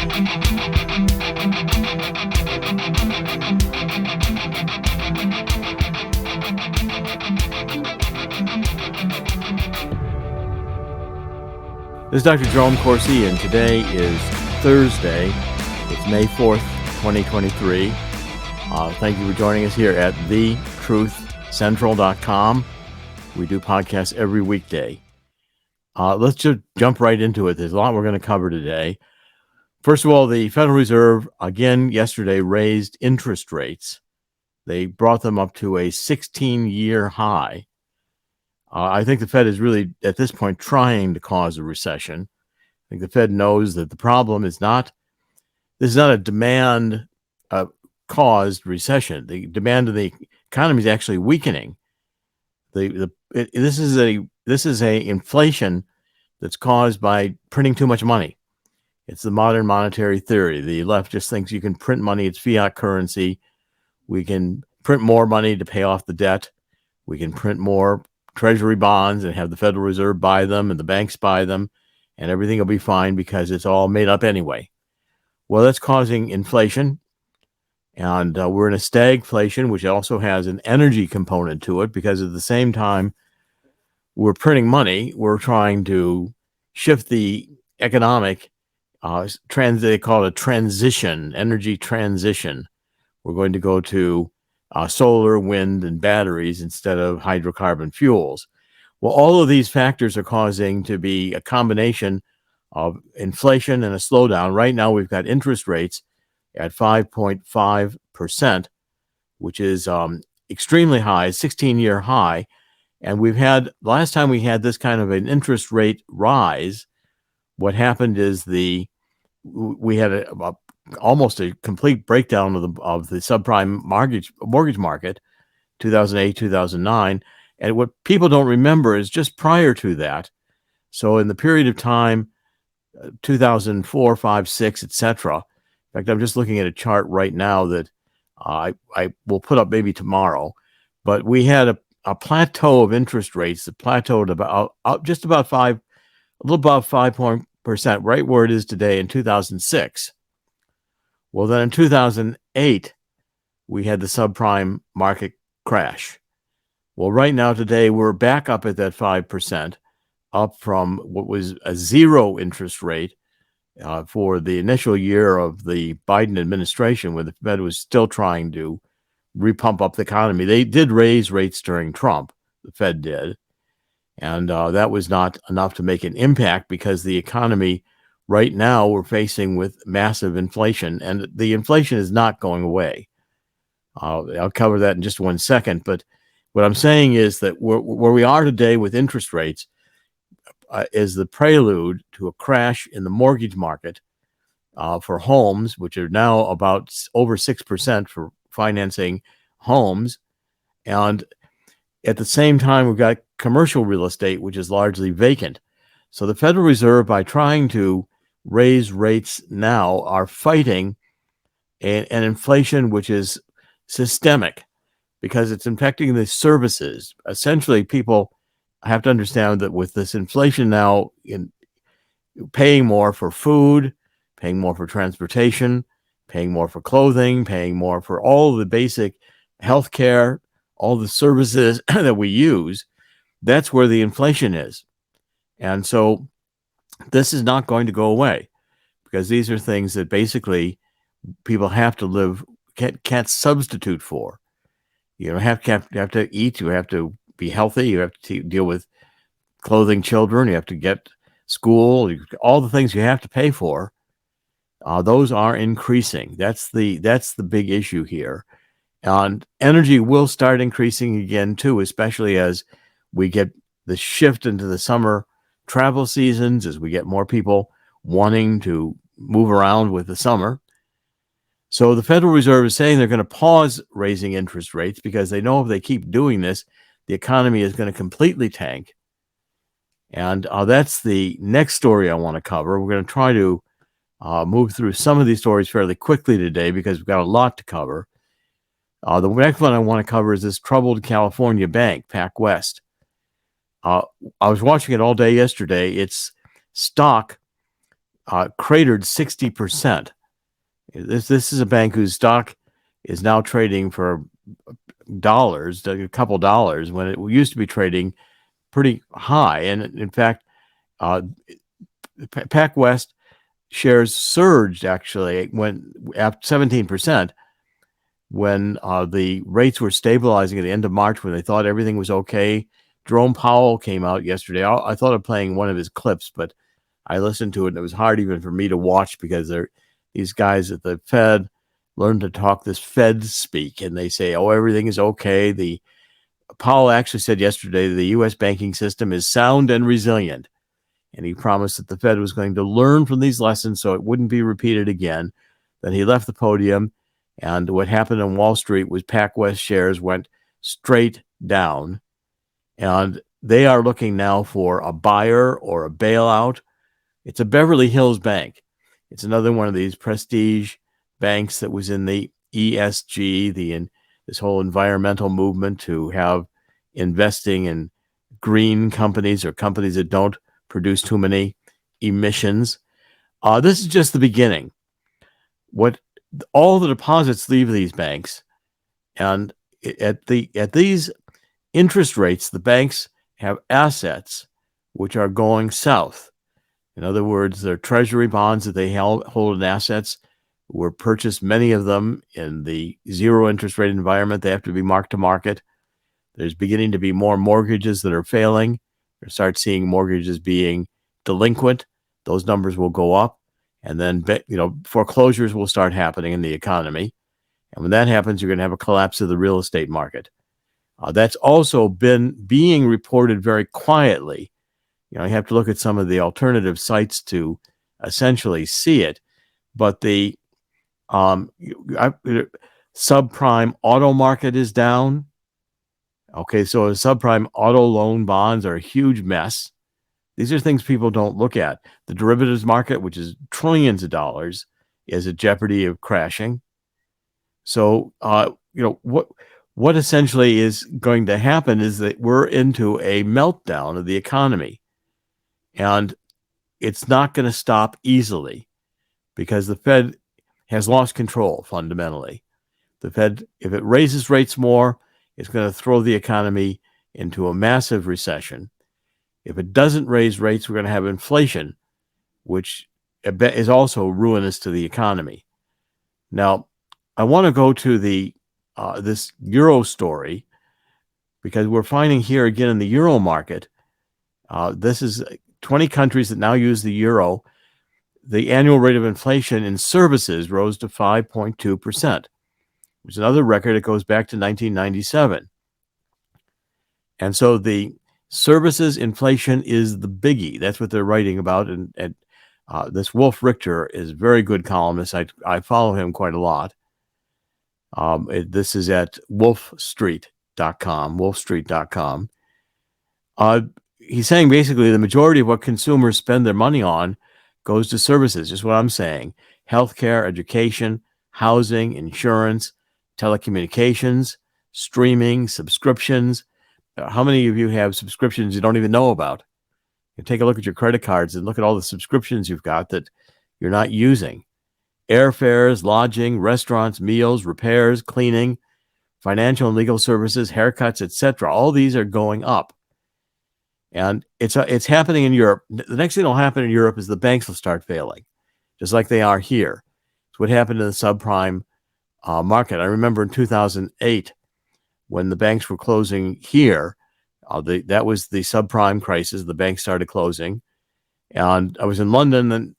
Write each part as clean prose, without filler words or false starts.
This is Dr. Jerome Corsi, and today is Thursday. It's May 4th, 2023. Thank you for joining us here at thetruthcentral.com. We do podcasts every weekday. Let's just jump right into it. There's a lot we're going to cover today. First of all, the Federal Reserve, again, yesterday raised interest rates. They brought them up to a 16-year high. I think the Fed is really, at this point, trying to cause a recession. I think the Fed knows that the problem is this is not a demand-caused recession. The demand of the economy is actually weakening. This is a inflation that's caused by printing too much money. It's the modern monetary theory. The left just thinks you can print money. It's fiat currency. We can print more money to pay off the debt. We can print more treasury bonds and have the Federal Reserve buy them and the banks buy them, and everything will be fine because it's all made up anyway. Well, that's causing inflation, and we're in a stagflation, which also has an energy component to it, because at the same time we're printing money, we're trying to shift the economic they call it a transition, energy transition. We're going to go to solar, wind, and batteries instead of hydrocarbon fuels. Well, all of these factors are causing to be a combination of inflation and a slowdown. Right now, we've got interest rates at 5.5%, which is extremely high, 16-year high. And last time we had this kind of an interest rate rise, what happened is we had almost a complete breakdown of the subprime mortgage market, 2008, 2009. And what people don't remember is just prior to that. So in the period of time, 2004, 5, 6, etc. In fact, I'm just looking at a chart right now that I will put up maybe tomorrow. But we had a plateau of interest rates that plateaued about just about a little above 5%, right where it is today in 2006. Well, then in 2008, we had the subprime market crash. Well, right now, today, we're back up at that 5%, up from what was a zero interest rate for the initial year of the Biden administration, where the Fed was still trying to repump up the economy. They did raise rates during Trump, the Fed did, and that was not enough to make an impact because the economy right now we're facing with massive inflation, and the inflation is not going away. I'll cover that in just 1 second. But what I'm saying is that where we are today with interest rates is the prelude to a crash in the mortgage market for homes, which are now about over 6% for financing homes. And at the same time, we've got commercial real estate, which is largely vacant. So the Federal Reserve, by trying to raise rates now, are fighting an inflation which is systemic because it's impacting the services. Essentially, people have to understand that with this inflation now, in paying more for food, paying more for transportation, paying more for clothing, paying more for all the basic health care, all the services that we use, that's where the inflation is. And so this is not going to go away because these are things that basically people have to live, can't substitute for. You have to eat, you have to be healthy, you have to deal with clothing children, you have to get school, all the things you have to pay for. Those are increasing. That's the big issue here. And energy will start increasing again too, especially as we get the shift into the summer travel seasons, as we get more people wanting to move around with the summer. So the Federal Reserve is saying they're going to pause raising interest rates because they know if they keep doing this, the economy is going to completely tank. And that's the next story I want to cover. We're going to try to move through some of these stories fairly quickly today because we've got a lot to cover. The next one I want to cover is this troubled California bank, PacWest. I was watching it all day yesterday. Its stock cratered 60%. This is a bank whose stock is now trading for dollars, a couple dollars, when it used to be trading pretty high. And in fact, PacWest shares surged actually when at 17% when the rates were stabilizing at the end of March, when they thought everything was okay. Jerome Powell came out yesterday. I thought of playing one of his clips, but I listened to it and it was hard even for me to watch because these guys at the Fed learn to talk this Fed speak, and they say, oh, everything is okay. Powell actually said yesterday the U.S. banking system is sound and resilient, and he promised that the Fed was going to learn from these lessons so it wouldn't be repeated again. Then he left the podium, and what happened on Wall Street was PacWest shares went straight down, and they are looking now for a buyer or a bailout. It's a Beverly Hills bank. It's another one of these prestige banks that was in the ESG, this whole environmental movement to have investing in green companies or companies that don't produce too many emissions. This is just the beginning. All the deposits leave these banks, and at these interest rates, the banks have assets which are going south. In other words, their treasury bonds that they hold in assets were purchased, many of them in the zero interest rate environment. They have to be marked to market. There's beginning to be more mortgages that are failing. You start seeing mortgages being delinquent. Those numbers will go up. And then, foreclosures will start happening in the economy. And when that happens, you're going to have a collapse of the real estate market. That's also been being reported very quietly. You have to look at some of the alternative sites to essentially see it. But the subprime auto market is down. Okay, so subprime auto loan bonds are a huge mess. These are things people don't look at. The derivatives market, which is trillions of dollars, is at jeopardy of crashing. So, what essentially is going to happen is that we're into a meltdown of the economy. And it's not going to stop easily because the Fed has lost control fundamentally. The Fed, if it raises rates more, it's going to throw the economy into a massive recession. If it doesn't raise rates, we're going to have inflation, which is also ruinous to the economy. Now, I want to go to this euro story because we're finding here again in the euro market, this is 20 countries that now use the euro. The annual rate of inflation in services rose to 5.2%, which is another record. It goes back to 1997. And so the services inflation is the biggie. That's what they're writing about. And this Wolf Richter is a very good columnist. I follow him quite a lot. This is at wolfstreet.com. He's saying basically the majority of what consumers spend their money on goes to services, just what I'm saying: healthcare, education, housing, insurance, telecommunications, streaming, subscriptions. How many of you have subscriptions you don't even know about? You take a look at your credit cards and look at all the subscriptions you've got that you're not using. Airfares, lodging, restaurants, meals, repairs, cleaning, financial and legal services, haircuts, etc. All these are going up. And it's happening in Europe. The next thing that will happen in Europe is the banks will start failing, just like they are here. It's what happened in the subprime market. I remember in 2008 when the banks were closing here. That was the subprime crisis. The banks started closing. And I was in London, and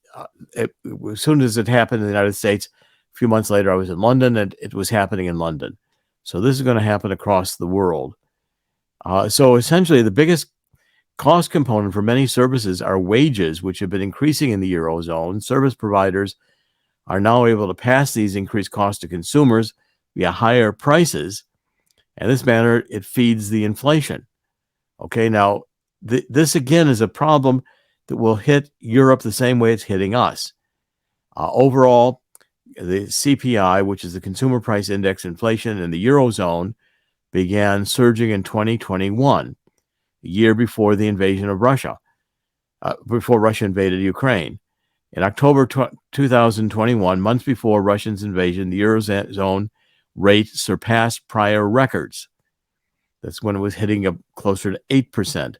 as soon as it happened in the United States, a few months later, I was in London, and it was happening in London. So this is going to happen across the world. So essentially, the biggest cost component for many services are wages, which have been increasing in the Eurozone. Service providers are now able to pass these increased costs to consumers via higher prices. And this manner, it feeds the inflation. Okay, now this again is a problem that will hit Europe the same way it's hitting us. Overall, the CPI, which is the Consumer Price Index inflation in the Eurozone, began surging in 2021, a year before the invasion of Russia, before Russia invaded Ukraine. In October 2021, months before Russia's invasion, the Eurozone rate surpassed prior records. That's when it was hitting up closer to 8%.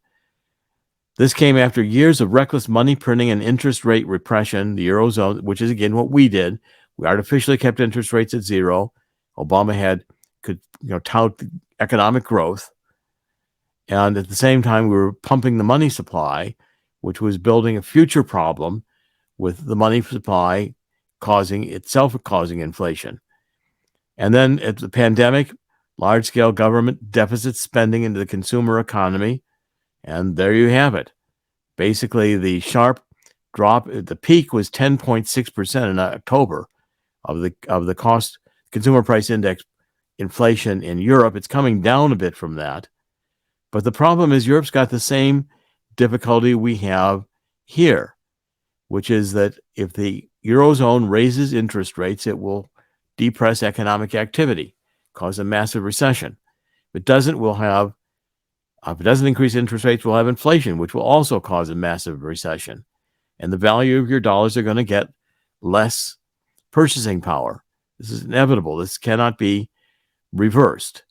This came after years of reckless money printing and interest rate repression. The Eurozone, which is again what we did, we artificially kept interest rates at zero. Obama could tout economic growth. And at the same time, we were pumping the money supply, which was building a future problem with the money supply causing inflation. And then at the pandemic, large-scale government deficit spending into the consumer economy, and there you have it. Basically, the sharp drop, the peak was 10.6% in October of the cost consumer price index inflation in Europe. It's coming down a bit from that. But the problem is Europe's got the same difficulty we have here, which is that if the Eurozone raises interest rates, it will depress economic activity, cause a massive recession. If it doesn't, if it doesn't increase interest rates, we'll have inflation, which will also cause a massive recession. And the value of your dollars are going to get less purchasing power. This is inevitable. This cannot be reversed.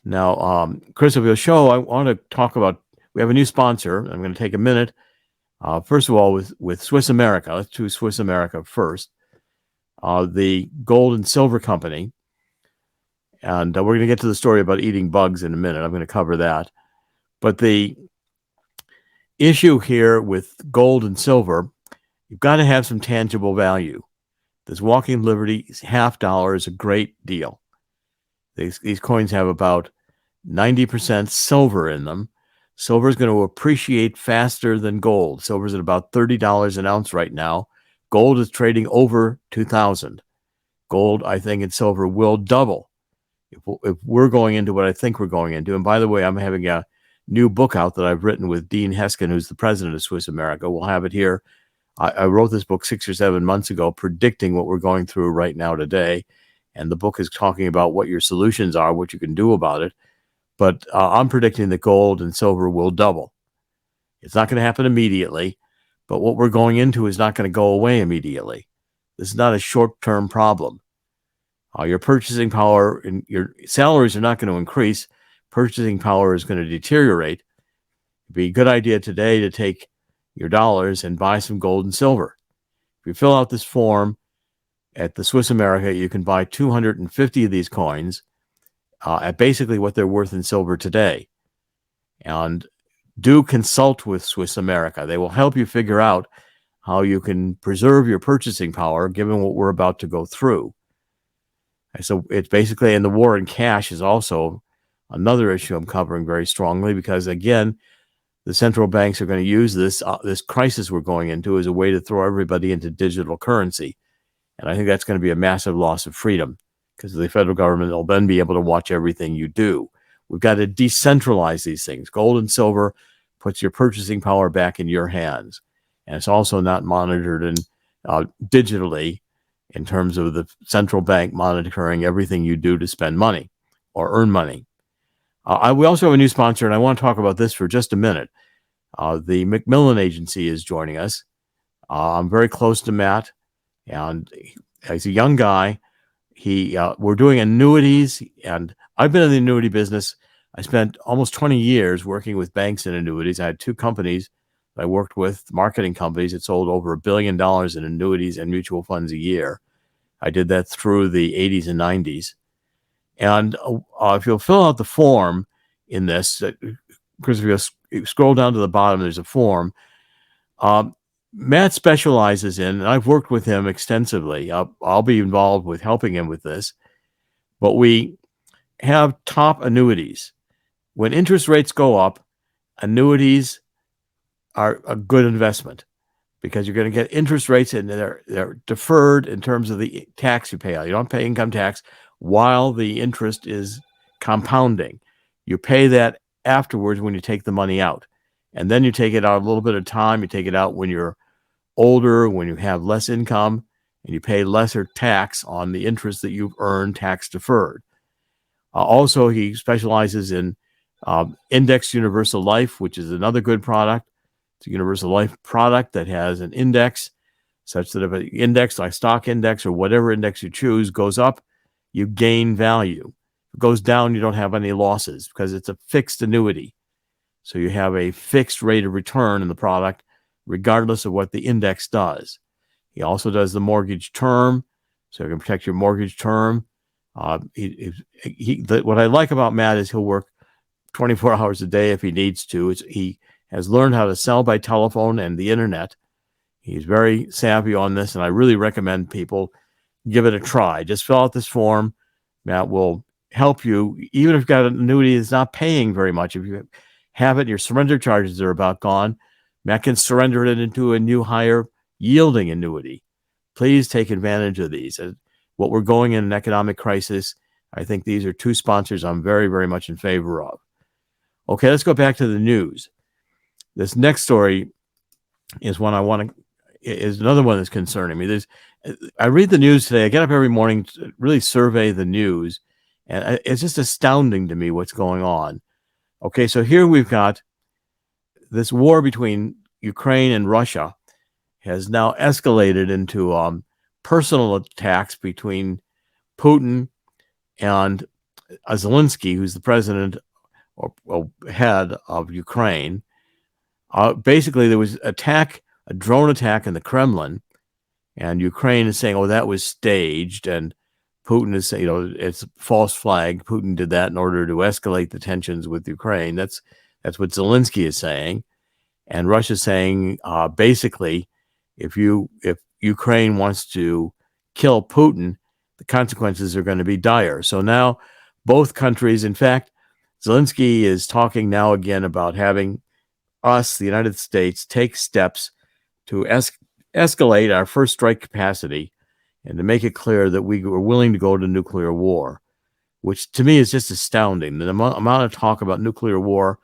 Now, Chris, of your show, I want to talk about, we have a new sponsor. I'm going to take a minute. First of all, with Swiss America. Let's do Swiss America first. The gold and silver company. And we're going to get to the story about eating bugs in a minute. I'm going to cover that. But the issue here with gold and silver, you've got to have some tangible value. This Walking Liberty $50 is a great deal. These coins have about 90% silver in them. Silver is going to appreciate faster than gold. Silver is at about $30 an ounce right now. Gold is trading over $2,000. Gold, I think, and silver will double if we're going into what I think we're going into. And by the way, I'm having a new book out that I've written with Dean Heskin, who's the president of Swiss America. We'll have it here. I wrote this book 6 or 7 months ago, predicting what we're going through right now today. And the book is talking about what your solutions are, what you can do about it. But I'm predicting that gold and silver will double. It's not going to happen immediately, but what we're going into is not going to go away immediately. This is not a short-term problem. Your purchasing power and your salaries are not going to increase. Purchasing power is going to deteriorate. It'd be a good idea today to take your dollars and buy some gold and silver. If you fill out this form at the Swiss America, you can buy 250 of these coins at basically what they're worth in silver today. And do consult with Swiss America. They will help you figure out how you can preserve your purchasing power given what we're about to go through. And so it's basically, and the war in cash is also another issue I'm covering very strongly because, again, the central banks are going to use this crisis we're going into as a way to throw everybody into digital currency. And I think that's going to be a massive loss of freedom because the federal government will then be able to watch everything you do. We've got to decentralize these things. Gold and silver puts your purchasing power back in your hands. And it's also not monitored digitally in terms of the central bank monitoring everything you do to spend money or earn money. We also have a new sponsor, and I want to talk about this for just a minute. The Macmillan Agency is joining us. I'm very close to Matt, and he's a young guy. We're doing annuities, and I've been in the annuity business. I spent almost 20 years working with banks and annuities. I had 2 companies that I worked with, marketing companies that sold over $1 billion in annuities and mutual funds a year. I did that through the 80s and 90s. And if you'll fill out the form in this, Chris, if you scroll down to the bottom, there's a form. Matt specializes in, and I've worked with him extensively. I'll be involved with helping him with this. But we have top annuities. When interest rates go up, annuities are a good investment because you're going to get interest rates and they're deferred in terms of the tax you pay out. You don't pay income tax while the interest is compounding. You pay that afterwards when you take the money out. And then you take it out a little bit of time. You take it out when you're older, when you have less income, and you pay lesser tax on the interest that you've earned tax deferred. Also, he specializes in Index Universal Life, which is another good product. It's a universal life product that has an index such that if an index like stock index or whatever index you choose goes up, you gain value. If it goes down, you don't have any losses because it's a fixed annuity. So you have a fixed rate of return in the product, regardless of what the index does. He also does the mortgage term, so you can protect your mortgage term. What I like about Matt is he'll work 24 hours a day if he needs to. He has learned how to sell by telephone and the internet. He's very savvy on this, and I really recommend people give it a try. Just fill out this form. Matt will help you, even if you've got an annuity that's not paying very much. If you have it, your surrender charges are about gone. Matt can surrender it into a new higher yielding annuity. Please take advantage of these. What we're going in an economic crisis, I think these are two sponsors I'm very, very much in favor of. Okay, let's go back to the news. This next story is another one that's concerning me. I read the news today. I get up every morning to really survey the news, and it's just astounding to me what's going on. Okay, so here we've got this war between Ukraine and Russia has now escalated into personal attacks between Putin and Zelensky, who's the president or head of Ukraine. Basically, there was a drone attack in the Kremlin, and Ukraine is saying, "Oh, that was staged," and Putin is saying, it's a false flag. Putin did that in order to escalate the tensions with Ukraine. That's what Zelensky is saying, and Russia's saying, basically, if Ukraine wants to kill Putin, the consequences are going to be dire. So now both countries, in fact, Zelensky is talking now again about having us, the United States, take steps to escalate our first strike capacity and to make it clear that we were willing to go to nuclear war, which to me is just astounding. The amount of talk about nuclear war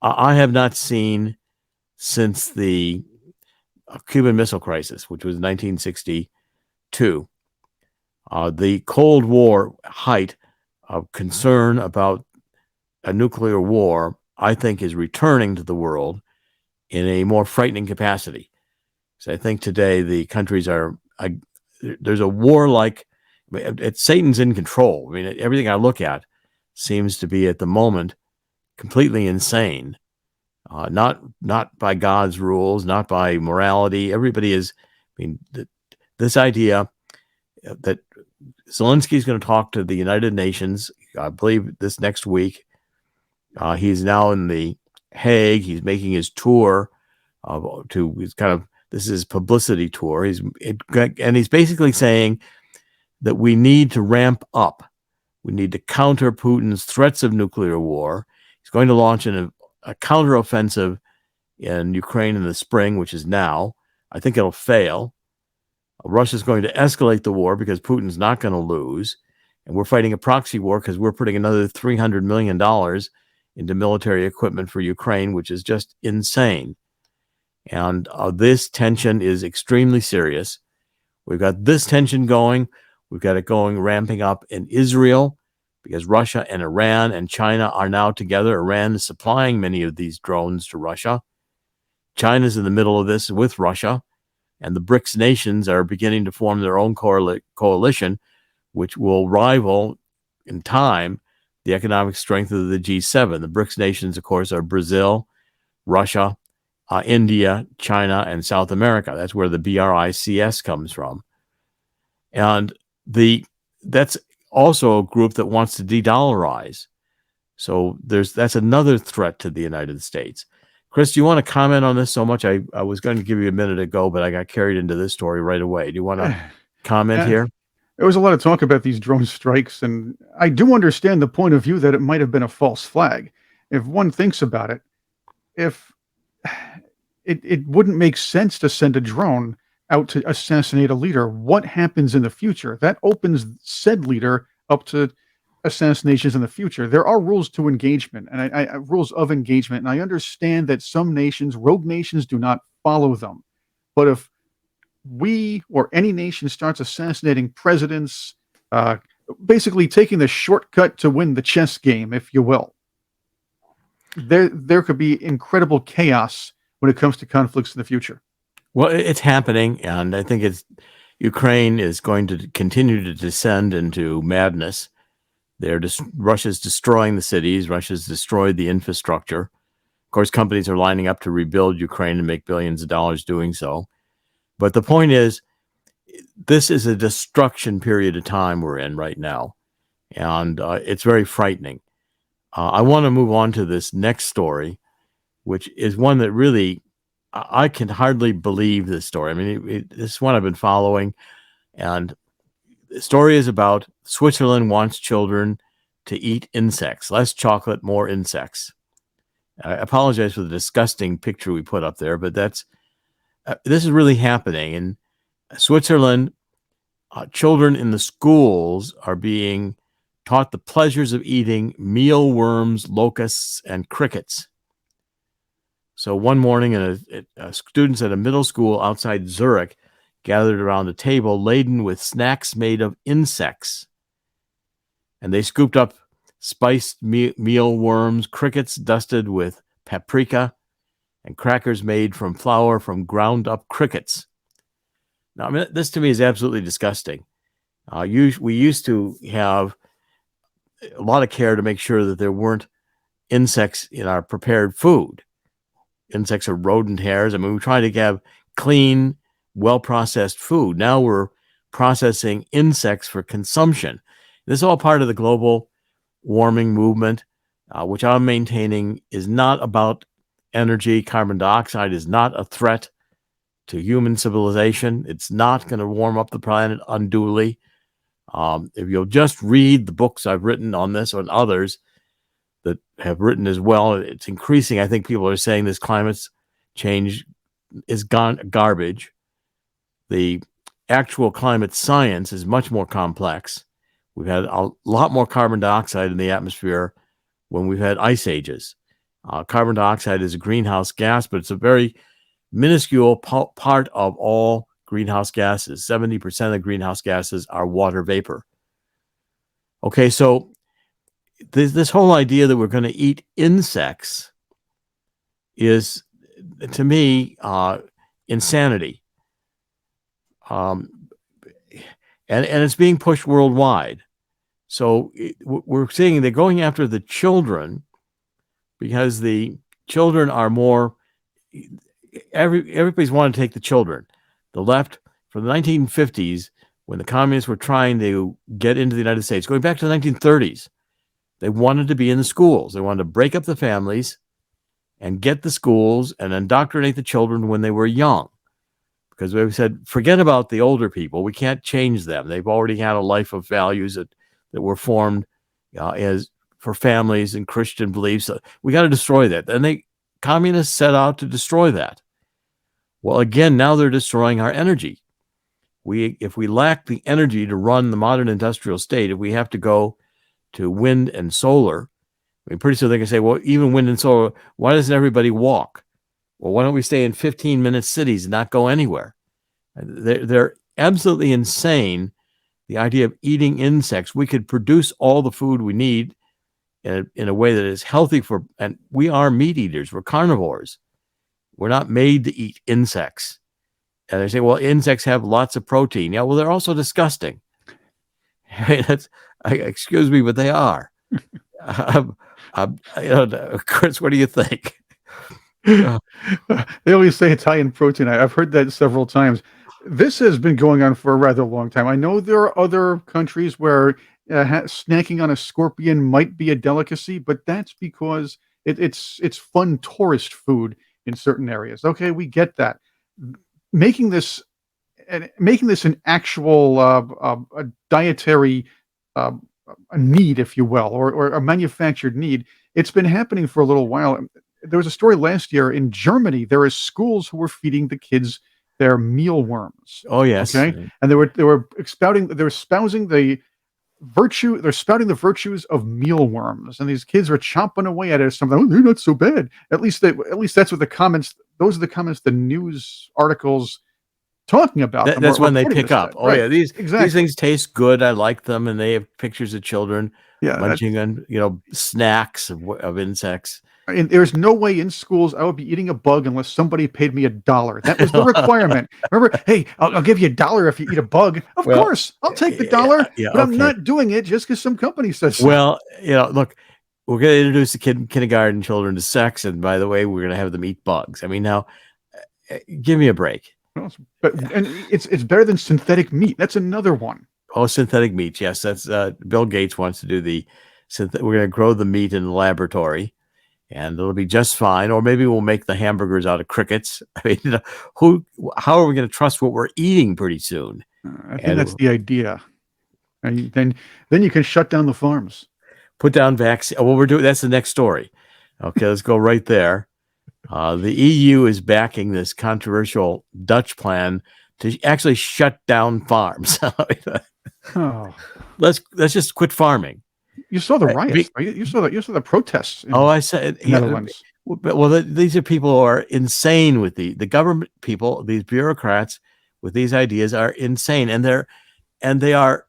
I have not seen since the Cuban Missile Crisis, which was 1962. The Cold War height of concern about a nuclear war, I think, is returning to the world in a more frightening capacity. So I think today the countries there's a warlike, Satan's in control. I mean, everything I look at seems to be at the moment completely insane. Not by God's rules, not by morality. Everybody is, this idea that Zelensky is going to talk to the United Nations, I believe this next week. He's now in the Hague. He's making his tour this is his publicity tour. He's basically saying that we need to ramp up. We need to counter Putin's threats of nuclear war. He's going to launch a counteroffensive in Ukraine in the spring, which is now. I think it'll fail. Russia's going to escalate the war because Putin's not going to lose. And we're fighting a proxy war because we're putting another $300 million into military equipment for Ukraine, which is just insane. And this tension is extremely serious. We've got this tension going. We've got it ramping up in Israel because Russia and Iran and China are now together. Iran is supplying many of these drones to Russia. China's in the middle of this with Russia. And the BRICS nations are beginning to form their own coalition, which will rival in time the economic strength of the G7. The BRICS nations, of course, are Brazil, Russia, India, China, and South America. That's where the BRICS comes from. And that's also a group that wants to de-dollarize. So that's another threat to the United States. Chris, do you want to comment on this so much? I was going to give you a minute ago, but I got carried into this story right away. Do you want to comment here? There was a lot of talk about these drone strikes, and I do understand the point of view that it might have been a false flag. If one thinks about it, if it wouldn't make sense to send a drone out to assassinate a leader, what happens in the future? That opens said leader up to assassinations in the future. There are rules to engagement and rules of engagement, and I understand that some nations, rogue nations, do not follow them. But if we or any nation starts assassinating presidents, basically taking the shortcut to win the chess game, if you will, there could be incredible chaos when it comes to conflicts in the future. Well, it's happening, and I think Ukraine is going to continue to descend into madness. Russia's destroying the cities. Russia's destroyed the infrastructure. Of course, companies are lining up to rebuild Ukraine and make billions of dollars doing so. But the point is, this is a destruction period of time we're in right now, and it's very frightening. I want to move on to this next story, which is one that really, I can hardly believe this story. I mean, this is one I've been following, and the story is about Switzerland wants children to eat insects, less chocolate, more insects. I apologize for the disgusting picture we put up there, but this is really happening in Switzerland. Children in the schools are being taught the pleasures of eating mealworms, locusts, and crickets. So one morning, students at a middle school outside Zurich gathered around a table laden with snacks made of insects. And they scooped up spiced mealworms, crickets dusted with paprika, and crackers made from flour from ground up crickets. Now, I mean, this to me is absolutely disgusting. We used to have a lot of care to make sure that there weren't insects in our prepared food. Insects are rodent hairs. I mean, we try to have clean, well-processed food. Now we're processing insects for consumption. This is all part of the global warming movement, which I'm maintaining is not about energy. Carbon dioxide is not a threat to human civilization. It's not going to warm up the planet unduly. If you'll just read the books I've written on this and others that have written as well, it's increasing. I think people are saying this climate change is garbage. The actual climate science is much more complex. We've had a lot more carbon dioxide in the atmosphere when we've had ice ages. Carbon dioxide is a greenhouse gas, but it's a very minuscule part of all greenhouse gases. 70% of greenhouse gases are water vapor. Okay, so this whole idea that we're going to eat insects is, to me, insanity. And it's being pushed worldwide. So we're seeing they're going after the children because the children are more, everybody's wanting to take the children. The left, from the 1950s, when the communists were trying to get into the United States, going back to the 1930s, they wanted to be in the schools. They wanted to break up the families and get the schools and indoctrinate the children when they were young. Because we said, forget about the older people. We can't change them. They've already had a life of values that were formed as for families and Christian beliefs. We got to destroy that. And communists set out to destroy that. Well, again, now they're destroying our energy. If we lack the energy to run the modern industrial state, if we have to go to wind and solar, I mean, pretty soon they can say, well, even wind and solar, why doesn't everybody walk? Well, why don't we stay in 15-minute cities and not go anywhere? They're absolutely insane. The idea of eating insects, we could produce all the food we need in a way that is healthy and we are meat eaters. We're carnivores. We're not made to eat insects. And they say, well, insects have lots of protein. Yeah, well, they're also disgusting. Excuse me, but they are. Chris, what do you think? They always say it's high in protein. I've heard that several times. This has been going on for a rather long time. I know there are other countries where snacking on a scorpion might be a delicacy, but that's because it's fun tourist food in certain areas. Okay, we get that. Making this an actual a dietary a need, if you will, or a manufactured need. It's been happening for a little while. There was a story last year in Germany. There are schools who were feeding the kids their mealworms. Oh yes, okay, and they were espousing the virtues of mealworms, and these kids are chomping away at it. Something, oh, they're not so bad. At least that's what the comments. Those are the comments the news articles talking about. That's when they pick up. Oh right. yeah, these things taste good. I like them, and they have pictures of children munching on snacks of insects. And there's no way in schools I would be eating a bug unless somebody paid me $1. That was the requirement. Remember, hey, I'll give you $1 if you eat a bug. Of Well, course, I'll take the yeah, dollar, yeah, but I'm okay. not doing it just because some company says so. Well, look, we're going to introduce the kindergarten children to sex, and by the way, we're going to have them eat bugs. I mean, now, give me a break. And it's better than synthetic meat. That's another one. Oh, synthetic meat. Yes, that's Bill Gates wants to do we're going to grow the meat in the laboratory, and it'll be just fine. Or maybe we'll make the hamburgers out of crickets. I mean, how are we going to trust what we're eating pretty soon? I think that's the idea. And then you can shut down the farms. Put down vaccine. Well, we're doing that's the next story. Okay, let's go right there. The EU is backing this controversial Dutch plan to actually shut down farms. Oh, Let's just quit farming. you saw the riots, right? You saw the protests. I said, the Netherlands. Well, these are people who are insane with the government people. These bureaucrats with these ideas are insane, and they are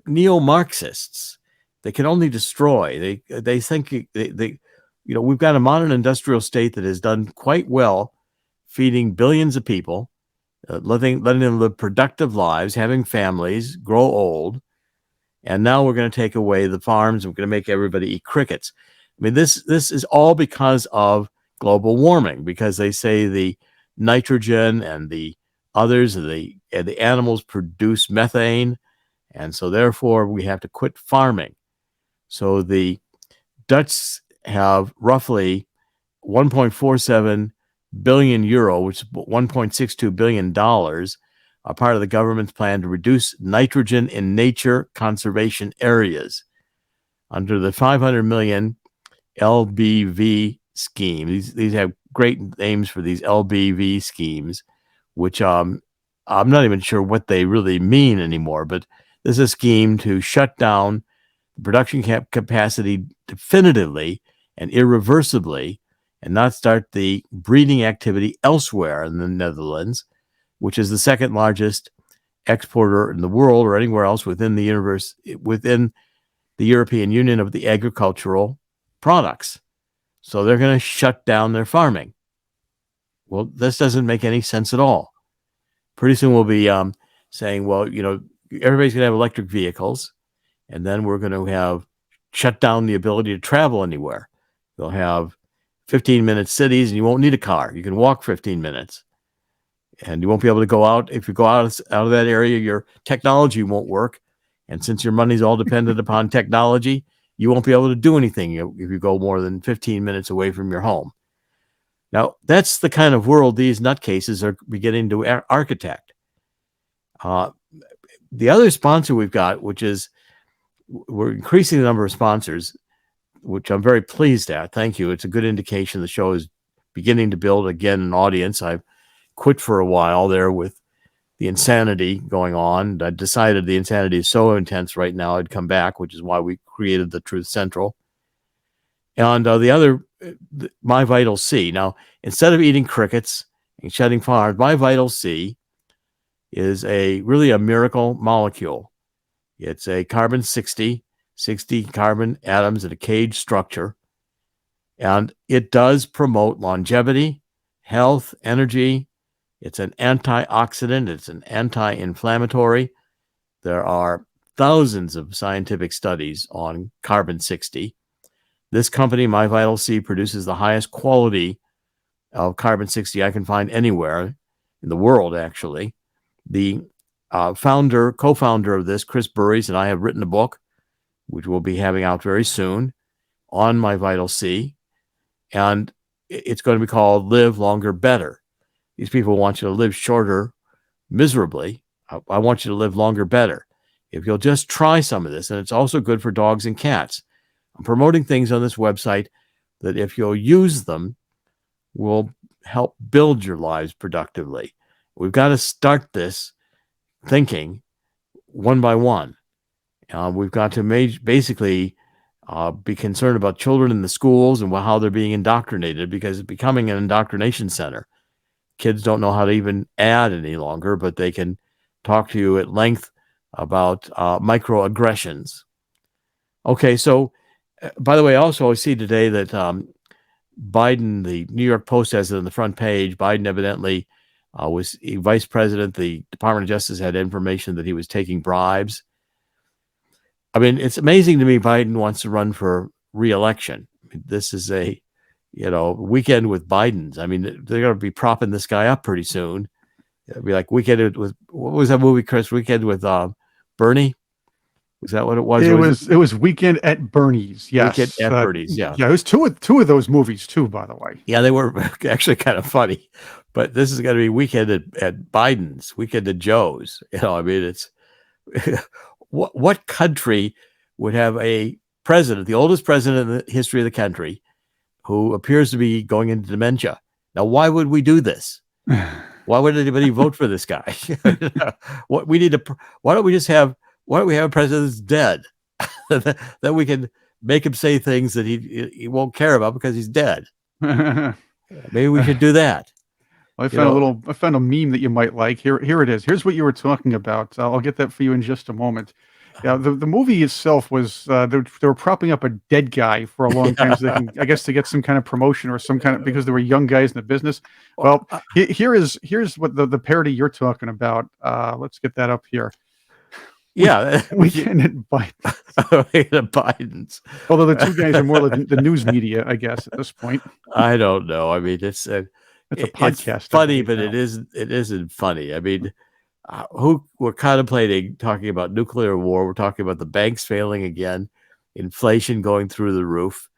neo-Marxists. They can only destroy. They think we've got a modern industrial state that has done quite well, feeding billions of people, letting them live productive lives, having families, grow old, and now we're going to take away the farms. And we're going to make everybody eat crickets. I mean, this is all because of global warming, because they say the nitrogen and the others, the animals produce methane, and so therefore we have to quit farming. So the Dutch have roughly 1.47 billion euro, which is $1.62 billion, are part of the government's plan to reduce nitrogen in nature conservation areas under the 500 million LBV scheme. These have great names for these LBV schemes, which I'm not even sure what they really mean anymore, but this is a scheme to shut down production capacity definitively and irreversibly, and not start the breeding activity elsewhere in the Netherlands, which is the second largest exporter in the world or anywhere else within the universe, within the European Union, of the agricultural products. So they're going to shut down their farming. Well, this doesn't make any sense at all. Pretty soon we'll be saying, well, everybody's going to have electric vehicles, and then we're going to have shut down the ability to travel anywhere. They'll have 15-minute cities, and you won't need a car. You can walk 15 minutes. And you won't be able to go out. If you go out of that area, your technology won't work. And since your money's all dependent upon technology, you won't be able to do anything if you go more than 15 minutes away from your home. Now, that's the kind of world these nutcases are beginning to architect. The other sponsor we've got, which is, we're increasing the number of sponsors, which I'm very pleased at. Thank you. It's a good indication the show is beginning to build again an audience. I've quit for a while there with the insanity going on. I decided the insanity is so intense right now, I'd come back, which is why we created the Truth Central. And the other, My Vital C. Now, instead of eating crickets and shutting farms, My Vital C is really a miracle molecule. It's a carbon 60 carbon atoms in a cage structure. And it does promote longevity, health, energy. It's an antioxidant. It's an anti-inflammatory. There are thousands of scientific studies on carbon 60. This company, My Vital C, produces the highest quality of carbon 60 I can find anywhere in the world, actually. The co-founder of this, Chris Burries, and I have written a book, which we'll be having out very soon, on My Vital C. And it's going to be called Live Longer Better. These people want you to live shorter miserably. I want you to live longer better. If you'll just try some of this, and it's also good for dogs and cats. I'm promoting things on this website that, if you'll use them, will help build your lives productively. We've got to start this thinking one by one. We've got to basically be concerned about children in the schools and how they're being indoctrinated, because it's becoming an indoctrination center. Kids don't know how to even add any longer, but they can talk to you at length about microaggressions. Okay, so by the way, also I see today that Biden, the New York Post has it on the front page. Biden evidently was a vice president. The Department of Justice had information that he was taking bribes. I mean, it's amazing to me Biden wants to run for re-election. I mean, this is a, weekend with Biden's. I mean, they're going to be propping this guy up pretty soon. It'll be like Weekend with, what was that movie, Chris? Weekend with Bernie? Was that what it was? It was Weekend at Bernie's. Yes. Weekend at Bernie's, yeah. Yeah, it was two of those movies too, by the way. Yeah, they were actually kind of funny. But this is going to be Weekend at Biden's, Weekend at Joe's. I mean, it's what country would have a president, the oldest president in the history of the country, who appears to be going into dementia? Now, why would we do this? Why would anybody vote for this guy? Why don't we have a president that's dead? That we can make him say things that he won't care about because he's dead. Maybe we should do that. I found a meme that you might like. Here it is. Here's what you were talking about. I'll get that for you in just a moment. Yeah, the movie itself was they were propping up a dead guy for a long time, so they can, I guess, to get some kind of promotion or some kind of, because there were young guys in the business. Well, here's what the parody you're talking about. Let's get that up here. Yeah, Weekend at Biden's. Although the two guys are more like the news media, I guess, at this point. I don't know. I mean, it's a podcast. It's funny, but it isn't funny. I mean, who we're contemplating talking about nuclear war? We're talking about the banks failing again, inflation going through the roof,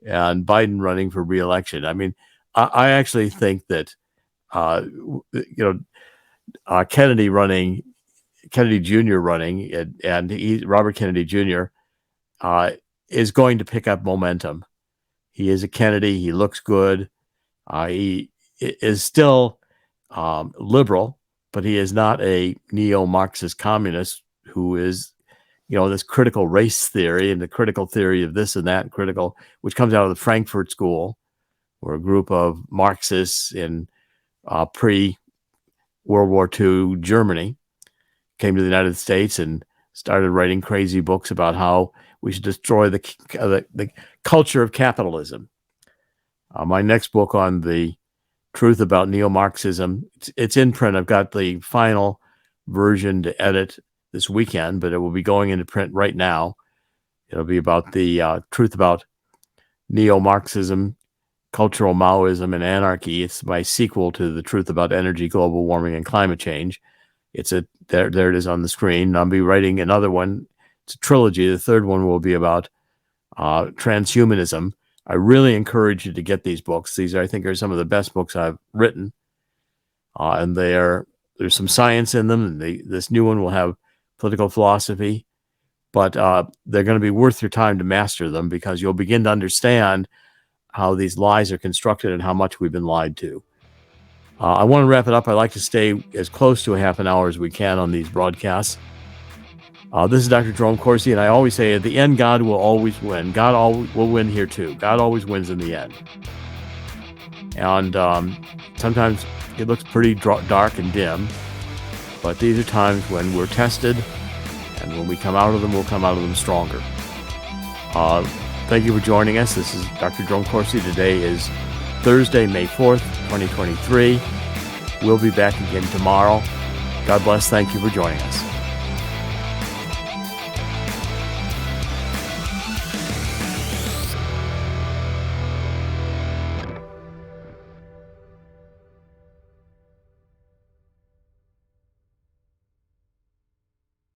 and Biden running for re-election. I mean, I actually think that Kennedy Jr. running, and Robert Kennedy Jr. Is going to pick up momentum. He is a Kennedy. He looks good. He is still liberal, but he is not a neo-Marxist communist who is, this critical race theory and the critical theory of this and that which comes out of the Frankfurt School, where a group of Marxists in pre-World War II Germany came to the United States and started writing crazy books about how we should destroy the culture of capitalism. My next book on the truth about neo-Marxism, it's in print. I've got the final version to edit this weekend, but it will be going into print right now. It'll be about the truth about neo-Marxism, cultural Maoism, and anarchy. It's my sequel to the truth about energy, global warming, and climate change. There it is on the screen. I'll be writing another one. It's a trilogy. The third one will be about transhumanism. I really encourage you to get these books. These, I think, are some of the best books I've written. And there's some science in them. And this new one will have political philosophy. But they're going to be worth your time to master them, because you'll begin to understand how these lies are constructed and how much we've been lied to. I want to wrap it up. I like to stay as close to a half an hour as we can on these broadcasts. This is Dr. Jerome Corsi, and I always say at the end, God will always win. God will win here too. God always wins in the end. And sometimes it looks pretty dark and dim, but these are times when we're tested, and when we come out of them, we'll come out of them stronger. Thank you for joining us. This is Dr. Jerome Corsi. Today is Thursday, May 4th, 2023. We'll be back again tomorrow. God bless. Thank you for joining us.